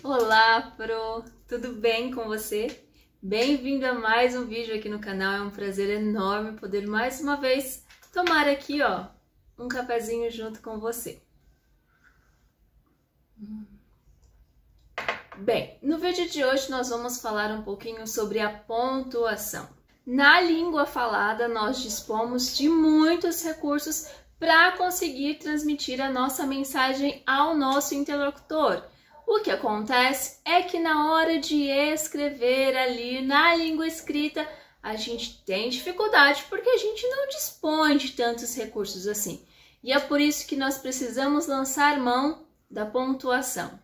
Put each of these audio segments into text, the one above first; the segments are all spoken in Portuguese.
Olá, Pro! Tudo bem com você? Bem-vindo a mais um vídeo aqui no canal. É um prazer enorme poder mais uma vez tomar aqui, um cafezinho junto com você. Bem, no vídeo de hoje nós vamos falar um pouquinho sobre a pontuação. Na língua falada, nós dispomos de muitos recursos para conseguir transmitir a nossa mensagem ao nosso interlocutor. O que acontece é que na hora de escrever ali na língua escrita, a gente tem dificuldade porque a gente não dispõe de tantos recursos assim. E é por isso que nós precisamos lançar mão da pontuação.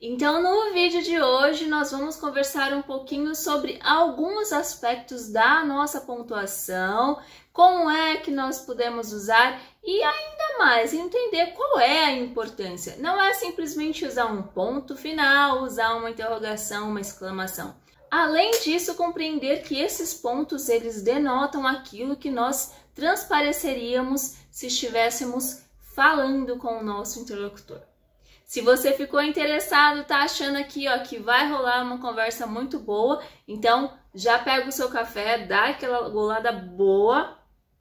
Então, no vídeo de hoje, nós vamos conversar um pouquinho sobre alguns aspectos da nossa pontuação, como é que nós podemos usar e ainda mais entender qual é a importância. Não é simplesmente usar um ponto final, usar uma interrogação, uma exclamação. Além disso, compreender que esses pontos, eles denotam aquilo que nós transpareceríamos se estivéssemos falando com o nosso interlocutor. Se você ficou interessado, tá achando aqui, que vai rolar uma conversa muito boa, então já pega o seu café, dá aquela golada boa,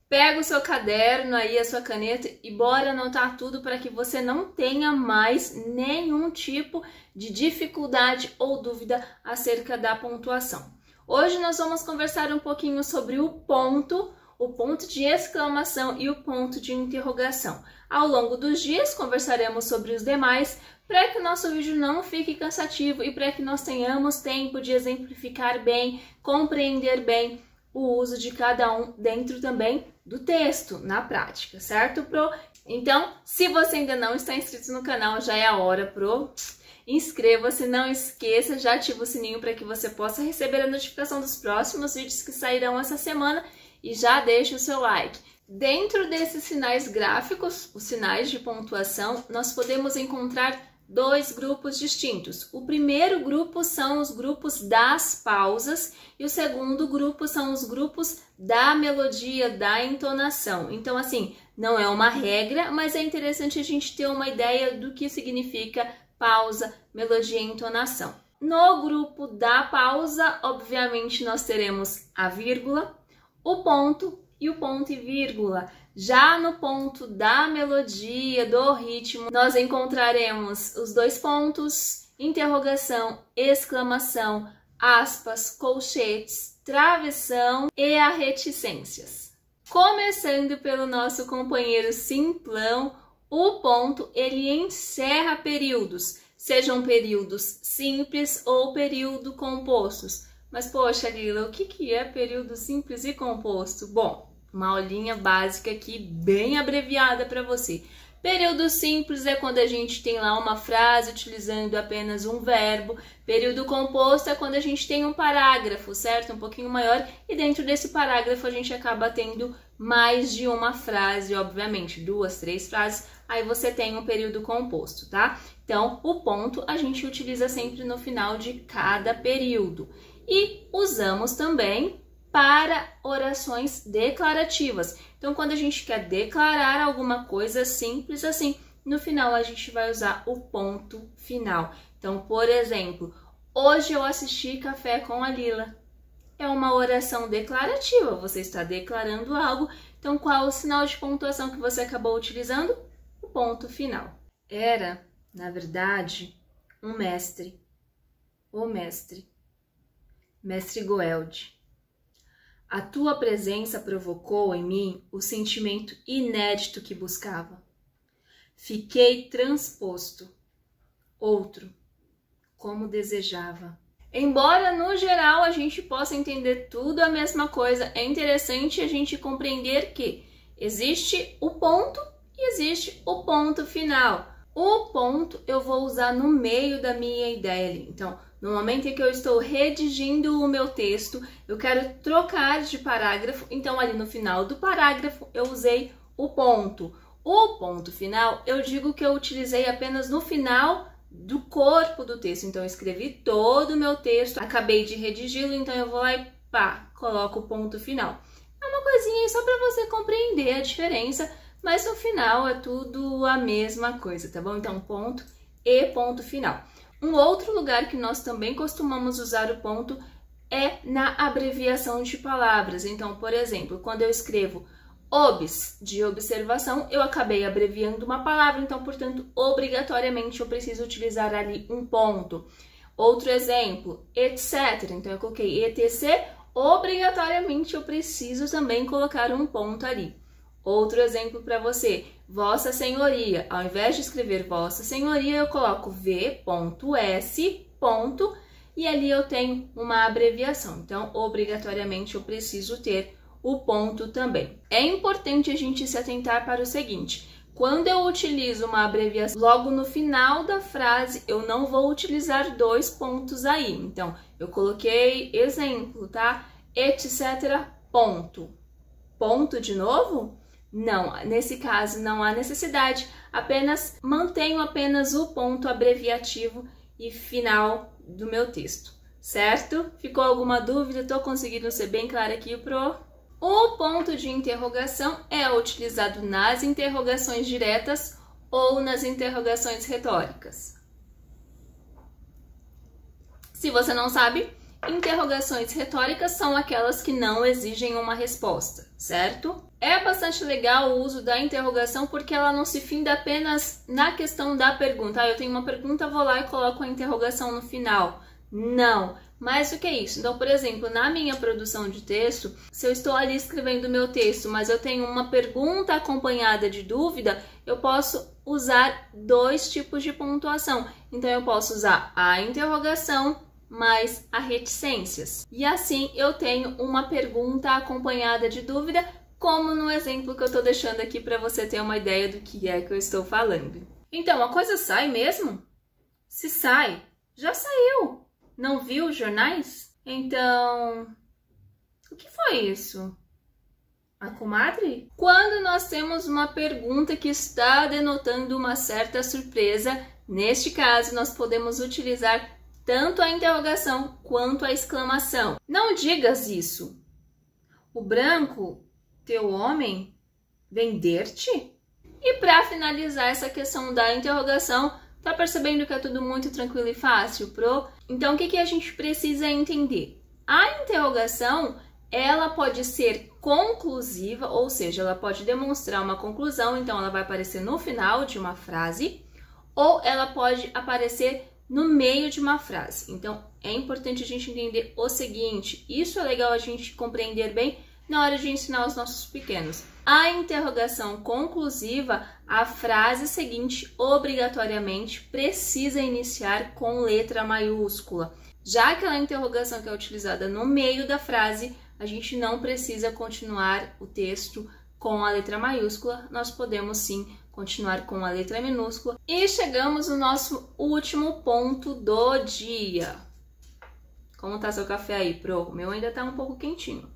pega o seu caderno aí, a sua caneta e bora anotar tudo para que você não tenha mais nenhum tipo de dificuldade ou dúvida acerca da pontuação. Hoje nós vamos conversar um pouquinho sobre o ponto de exclamação e o ponto de interrogação. Ao longo dos dias conversaremos sobre os demais para que o nosso vídeo não fique cansativo e para que nós tenhamos tempo de exemplificar bem, compreender bem o uso de cada um dentro também do texto, na prática, certo, Pro? Então, se você ainda não está inscrito no canal, já é a hora, Pro. Inscreva-se, não esqueça, já ativa o sininho para que você possa receber a notificação dos próximos vídeos que sairão essa semana e já deixa o seu like. Dentro desses sinais gráficos, os sinais de pontuação, nós podemos encontrar dois grupos distintos. O primeiro grupo são os grupos das pausas e o segundo grupo são os grupos da melodia, da entonação. Então, assim, não é uma regra, mas é interessante a gente ter uma ideia do que significa pausa, melodia e entonação. No grupo da pausa, obviamente, nós teremos a vírgula, o ponto e o ponto e vírgula. Já no ponto da melodia, do ritmo, nós encontraremos os dois pontos, interrogação, exclamação, aspas, colchetes, travessão e a reticências. Começando pelo nosso companheiro simplão, o ponto ele encerra períodos, sejam períodos simples ou período compostos. Mas, poxa, Lila, o que é período simples e composto? Bom, uma aulinha básica aqui, bem abreviada para você. Período simples é quando a gente tem lá uma frase utilizando apenas um verbo. Período composto é quando a gente tem um parágrafo, certo? Um pouquinho maior. E dentro desse parágrafo a gente acaba tendo mais de uma frase, obviamente. 2, 3 frases. Aí você tem um período composto, tá? Então, o ponto a gente utiliza sempre no final de cada período. E usamos também para orações declarativas. Então, quando a gente quer declarar alguma coisa simples assim, no final a gente vai usar o ponto final. Então, por exemplo, hoje eu assisti Café com a Lila. É uma oração declarativa, você está declarando algo. Então, qual o sinal de pontuação que você acabou utilizando? O ponto final. Era, na verdade, um mestre. O mestre. Mestre Goelde. A tua presença provocou em mim o sentimento inédito que buscava. Fiquei transposto. Outro, como desejava. Embora, no geral, a gente possa entender tudo a mesma coisa, é interessante a gente compreender que existe o ponto e existe o ponto final. O ponto eu vou usar no meio da minha ideia ali. Então, no momento em que eu estou redigindo o meu texto, eu quero trocar de parágrafo, então ali no final do parágrafo eu usei o ponto. O ponto final, eu digo que eu utilizei apenas no final do corpo do texto. Então eu escrevi todo o meu texto, acabei de redigi-lo, então eu vou lá e pá, coloco o ponto final. É uma coisinha aí só para você compreender a diferença, mas no final é tudo a mesma coisa, tá bom? Então ponto e ponto final. Um outro lugar que nós também costumamos usar o ponto é na abreviação de palavras. Então, por exemplo, quando eu escrevo obs, de observação, eu acabei abreviando uma palavra, então, portanto, obrigatoriamente eu preciso utilizar ali um ponto. Outro exemplo, etc. Então, eu coloquei etc, obrigatoriamente eu preciso também colocar um ponto ali. Outro exemplo para você, Vossa Senhoria. Ao invés de escrever Vossa Senhoria, eu coloco V.S. E ali eu tenho uma abreviação. Então, obrigatoriamente eu preciso ter o ponto também. É importante a gente se atentar para o seguinte: quando eu utilizo uma abreviação logo no final da frase, eu não vou utilizar dois pontos aí. Então, eu coloquei exemplo, tá? Etc. ponto. Ponto de novo? Não, nesse caso não há necessidade, apenas mantenho apenas o ponto abreviativo e final do meu texto, certo? Ficou alguma dúvida? Estou conseguindo ser bem clara aqui, Pro? O ponto de interrogação é utilizado nas interrogações diretas ou nas interrogações retóricas. Se você não sabe, interrogações retóricas são aquelas que não exigem uma resposta, certo? É bastante legal o uso da interrogação porque ela não se finda apenas na questão da pergunta. Eu tenho uma pergunta, vou lá e coloco a interrogação no final. Não, mais do que isso. Então, por exemplo, na minha produção de texto, se eu estou ali escrevendo o meu texto, mas eu tenho uma pergunta acompanhada de dúvida, eu posso usar dois tipos de pontuação. Então, eu posso usar a interrogação mais a reticências. E assim eu tenho uma pergunta acompanhada de dúvida, como no exemplo que eu estou deixando aqui para você ter uma ideia do que é que eu estou falando. Então, a coisa sai mesmo? Se sai, já saiu. Não viu os jornais? Então, o que foi isso? A comadre? Quando nós temos uma pergunta que está denotando uma certa surpresa, neste caso nós podemos utilizar tanto a interrogação quanto a exclamação. Não digas isso. O branco, teu homem, vender-te? E para finalizar essa questão da interrogação, tá percebendo que é tudo muito tranquilo e fácil, Pro? Então, o que a gente precisa entender? A interrogação, ela pode ser conclusiva, ou seja, ela pode demonstrar uma conclusão, então ela vai aparecer no final de uma frase, ou ela pode aparecer no meio de uma frase. Então, é importante a gente entender o seguinte, isso é legal a gente compreender bem na hora de ensinar os nossos pequenos. A interrogação conclusiva, a frase seguinte obrigatoriamente precisa iniciar com letra maiúscula. Já aquela interrogação que é utilizada no meio da frase, a gente não precisa continuar o texto com a letra maiúscula, nós podemos sim continuar com a letra minúscula. E chegamos no nosso último ponto do dia. Como tá seu café aí, Pro? O meu ainda tá um pouco quentinho.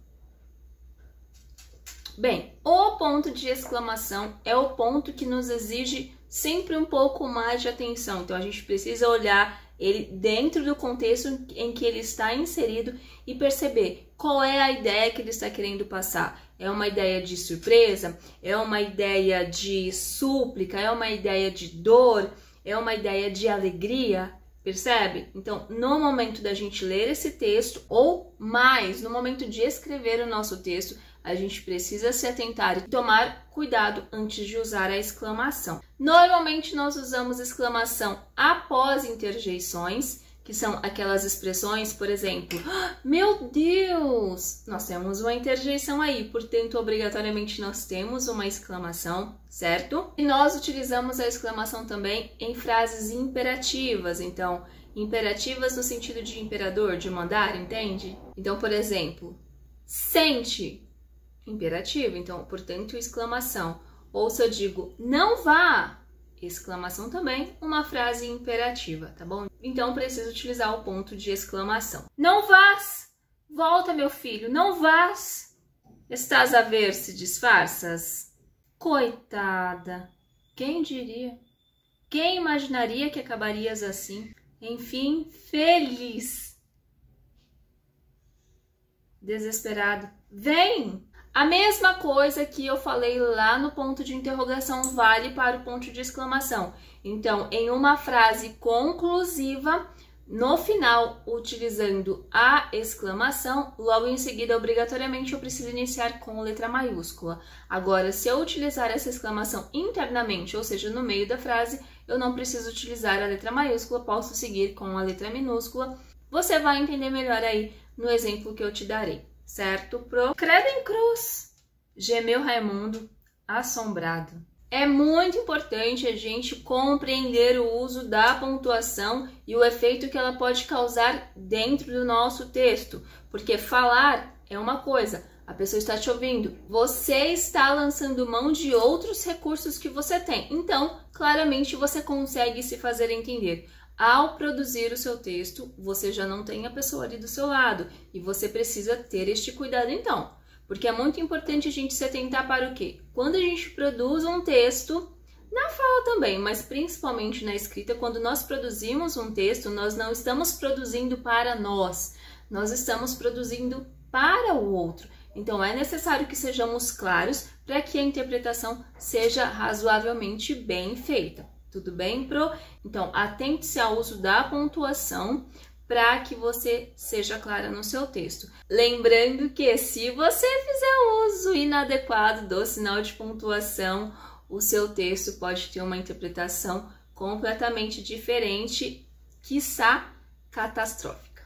Bem, o ponto de exclamação é o ponto que nos exige sempre um pouco mais de atenção. Então, a gente precisa olhar ele dentro do contexto em que ele está inserido e perceber qual é a ideia que ele está querendo passar. É uma ideia de surpresa? É uma ideia de súplica? É uma ideia de dor? É uma ideia de alegria? Percebe? Então, no momento da gente ler esse texto, ou mais, no momento de escrever o nosso texto, a gente precisa se atentar e tomar cuidado antes de usar a exclamação. Normalmente, nós usamos exclamação após interjeições, que são aquelas expressões, por exemplo, meu Deus! Nós temos uma interjeição aí, portanto, obrigatoriamente nós temos uma exclamação, certo? E nós utilizamos a exclamação também em frases imperativas, então, imperativas no sentido de imperador, de mandar, entende? Então, por exemplo, sente, imperativo, então, portanto, exclamação. Ou se eu digo, não vá, exclamação também, uma frase imperativa, tá bom? Então, preciso utilizar o ponto de exclamação. Não vás! Volta, meu filho, não vás! Estás a ver se disfarças? Coitada! Quem diria? Quem imaginaria que acabarias assim? Enfim, feliz! Desesperado. Vem! A mesma coisa que eu falei lá no ponto de interrogação vale para o ponto de exclamação. Então, em uma frase conclusiva, no final, utilizando a exclamação, logo em seguida, obrigatoriamente, eu preciso iniciar com letra maiúscula. Agora, se eu utilizar essa exclamação internamente, ou seja, no meio da frase, eu não preciso utilizar a letra maiúscula, posso seguir com a letra minúscula. Você vai entender melhor aí no exemplo que eu te darei, certo? Pro credo em cruz, gemeu Raimundo, assombrado. É muito importante a gente compreender o uso da pontuação e o efeito que ela pode causar dentro do nosso texto, porque falar é uma coisa, a pessoa está te ouvindo, você está lançando mão de outros recursos que você tem, então claramente você consegue se fazer entender. Ao produzir o seu texto, você já não tem a pessoa ali do seu lado e você precisa ter este cuidado então. Porque é muito importante a gente se atentar para o quê? Quando a gente produz um texto, na fala também, mas principalmente na escrita, quando nós produzimos um texto, nós não estamos produzindo para nós, nós estamos produzindo para o outro. Então é necessário que sejamos claros para que a interpretação seja razoavelmente bem feita. Tudo bem, Pro? Então, atente-se ao uso da pontuação para que você seja clara no seu texto. Lembrando que se você fizer uso inadequado do sinal de pontuação, o seu texto pode ter uma interpretação completamente diferente, quiçá catastrófica.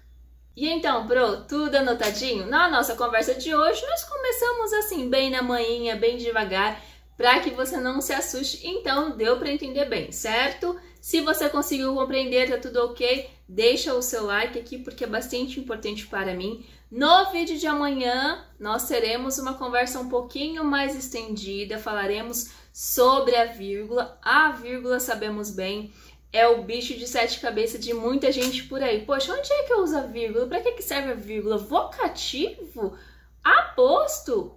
E então, Pro, tudo anotadinho? Na nossa conversa de hoje, nós começamos assim, bem na manhinha, bem devagar, para que você não se assuste. Então, deu para entender bem, certo? Se você conseguiu compreender, tá tudo ok, deixa o seu like aqui porque é bastante importante para mim. No vídeo de amanhã, nós teremos uma conversa um pouquinho mais estendida, falaremos sobre a vírgula. A vírgula, sabemos bem, é o bicho de sete cabeças de muita gente por aí. Poxa, onde é que eu uso a vírgula? Para que serve a vírgula? Vocativo? Aposto?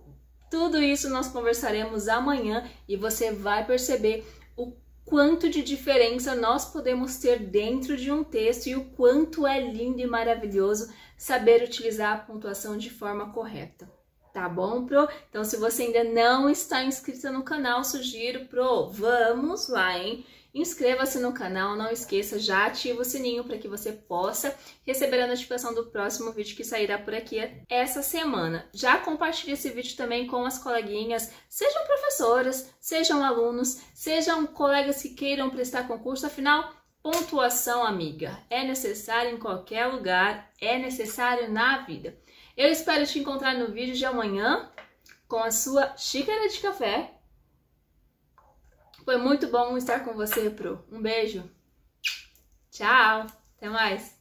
Tudo isso nós conversaremos amanhã e você vai perceber o quanto de diferença nós podemos ter dentro de um texto e o quanto é lindo e maravilhoso saber utilizar a pontuação de forma correta. Tá bom, Pro? Então, se você ainda não está inscrita no canal, sugiro, Pro, vamos lá, hein? Inscreva-se no canal, não esqueça, já ativa o sininho para que você possa receber a notificação do próximo vídeo que sairá por aqui essa semana. Já compartilhe esse vídeo também com as coleguinhas, sejam professoras, sejam alunos, sejam colegas que queiram prestar concurso, afinal, pontuação, amiga, é necessário em qualquer lugar, é necessário na vida. Eu espero te encontrar no vídeo de amanhã com a sua xícara de café. Foi muito bom estar com você, Pro. Um beijo. Tchau. Até mais.